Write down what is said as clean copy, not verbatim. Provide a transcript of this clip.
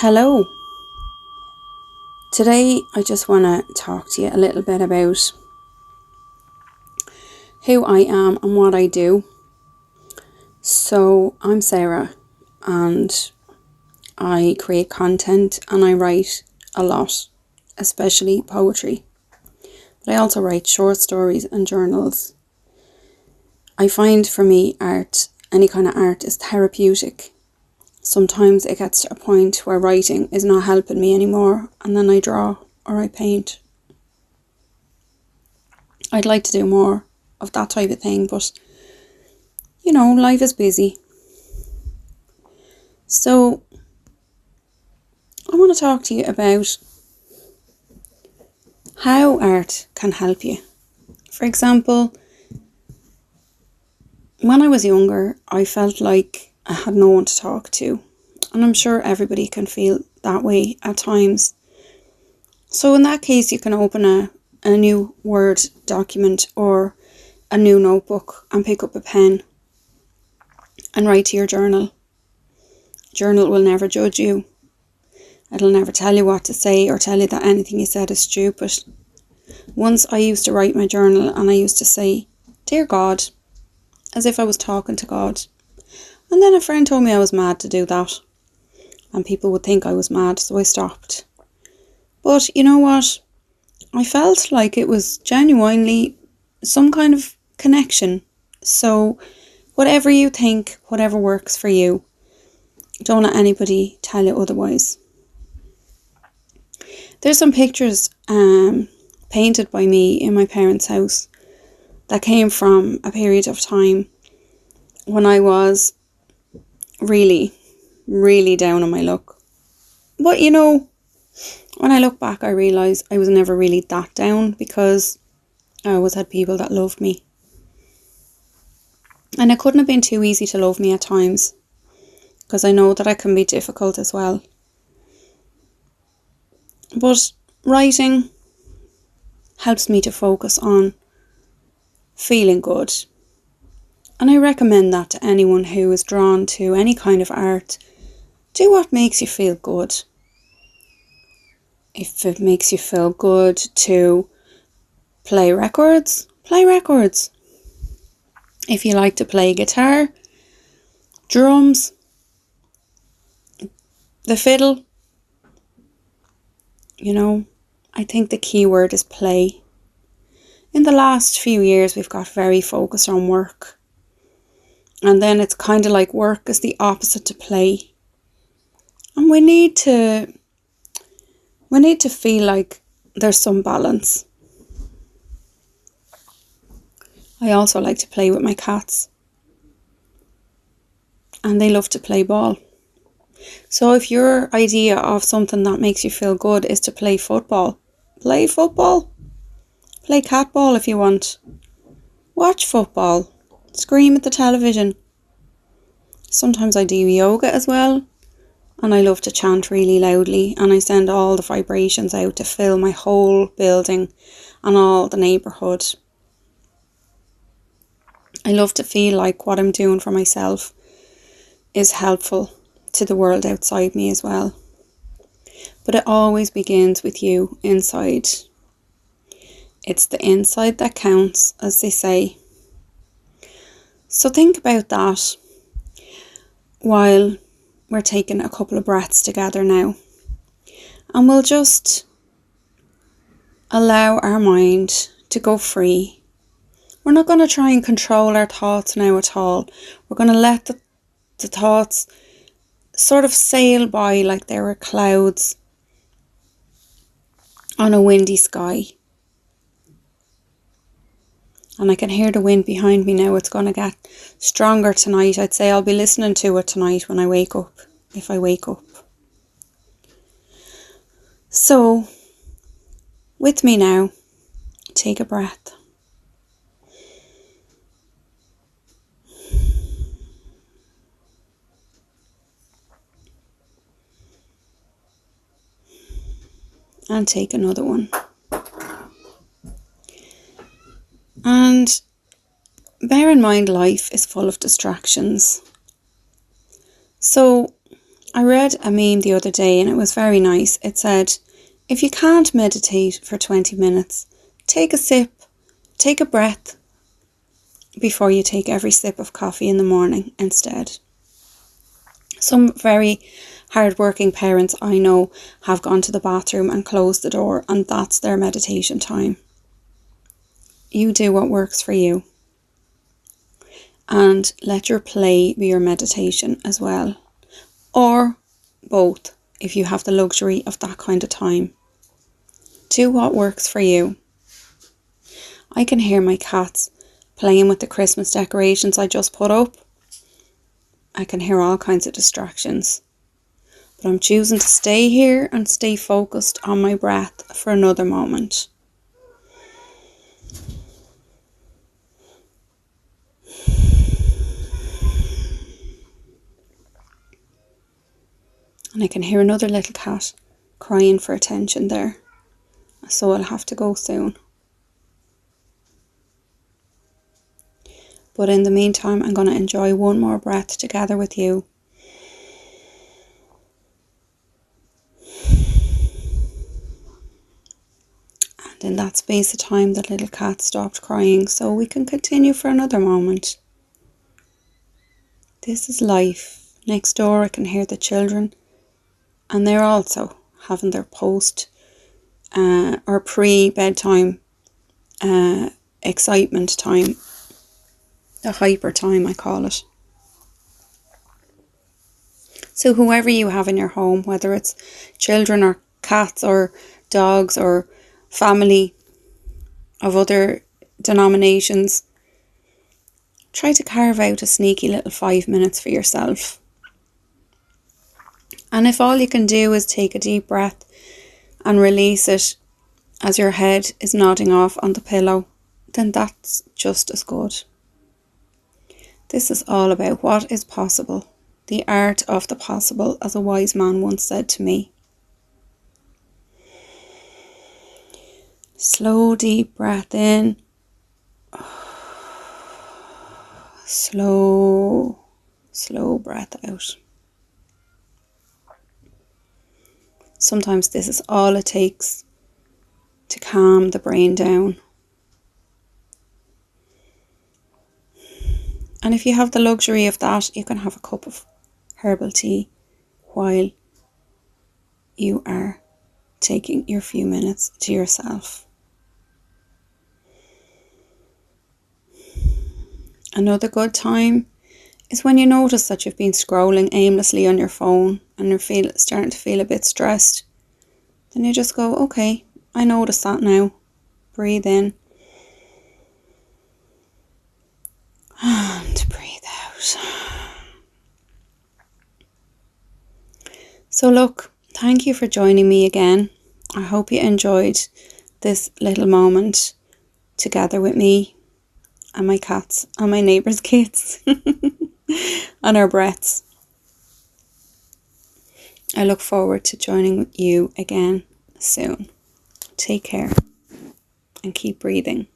Hello. Today I just want to talk to you a little bit about who I am and what I do. So I'm Sarah and I create content and I write a lot, especially poetry. But I also write short stories and journals. I find for me any kind of art is therapeutic. Sometimes it gets to a point where writing is not helping me anymore and then I draw or I paint. I'd like to do more of that type of thing, but life is busy. So I want to talk to you about how art can help you. For example, when I was younger, I felt like I had no one to talk to, and I'm sure everybody can feel that way at times. So in that case, you can open a new Word document or a new notebook and pick up a pen and write to your journal. Journal will never judge you. It'll never tell you what to say or tell you that anything you said is stupid. Once I used to write my journal and I used to say, "Dear God," as if I was talking to God. And then a friend told me I was mad to do that. And people would think I was mad, so I stopped. But you know what? I felt like it was genuinely some kind of connection. So whatever you think, whatever works for you, don't let anybody tell you otherwise. There's some pictures painted by me in my parents' house that came from a period of time when I was really, really down on my luck. But when I look back, I realise I was never really that down because I always had people that loved me. And it couldn't have been too easy to love me at times because I know that I can be difficult as well. But writing helps me to focus on feeling good. And I recommend that to anyone who is drawn to any kind of art. Do what makes you feel good. If it makes you feel good to play records, play records. If you like to play guitar, drums, the fiddle, I think the key word is play. In the last few years, we've got very focused on work. And then it's kind of like work is the opposite to play. And we need to feel like there's some balance. I also like to play with my cats. And they love to play ball. So if your idea of something that makes you feel good is to play football, play football. Play cat ball if you want. Watch football. Scream at the television. Sometimes I do yoga as well. And I love to chant really loudly. And I send all the vibrations out to fill my whole building and all the neighbourhood. I love to feel like what I'm doing for myself is helpful to the world outside me as well. But it always begins with you inside. It's the inside that counts, as they say. So think about that while we're taking a couple of breaths together now. And we'll just allow our mind to go free. We're not going to try and control our thoughts now at all. We're going to let the thoughts sort of sail by like they were clouds on a windy sky. And I can hear the wind behind me now. It's going to get stronger tonight. I'd say I'll be listening to it tonight when I wake up, if I wake up. So, with me now, take a breath. And take another one. And bear in mind, life is full of distractions. So I read a meme the other day and it was very nice. It said, if you can't meditate for 20 minutes, take a sip, take a breath before you take every sip of coffee in the morning instead. Some very hardworking parents I know have gone to the bathroom and closed the door, and that's their meditation time. You do what works for you. And let your play be your meditation as well. Or both, if you have the luxury of that kind of time. Do what works for you. I can hear my cats playing with the Christmas decorations I just put up. I can hear all kinds of distractions. But I'm choosing to stay here and stay focused on my breath for another moment. And I can hear another little cat crying for attention there. So I'll have to go soon. But in the meantime, I'm going to enjoy one more breath together with you. And in that space of time, the little cat stopped crying, so we can continue for another moment. This is life. Next door, I can hear the children, and they're also having their post or pre-bedtime excitement time. The hyper time, I call it. So whoever you have in your home, whether it's children or cats or dogs or family of other denominations, try to carve out a sneaky little 5 minutes for yourself. And if all you can do is take a deep breath and release it as your head is nodding off on the pillow, then that's just as good. This is all about what is possible, the art of the possible, as a wise man once said to me. Slow, deep breath in. Slow breath out. Sometimes this is all it takes to calm the brain down. And if you have the luxury of that, you can have a cup of herbal tea while you are taking your few minutes to yourself. Another good time is when you notice that you've been scrolling aimlessly on your phone and you're starting to feel a bit stressed. Then you just go, okay, I notice that now. Breathe in. And breathe out. So look, thank you for joining me again. I hope you enjoyed this little moment together with me and my cats and my neighbours' kids and our breaths. I look forward to joining you again soon. Take care and keep breathing.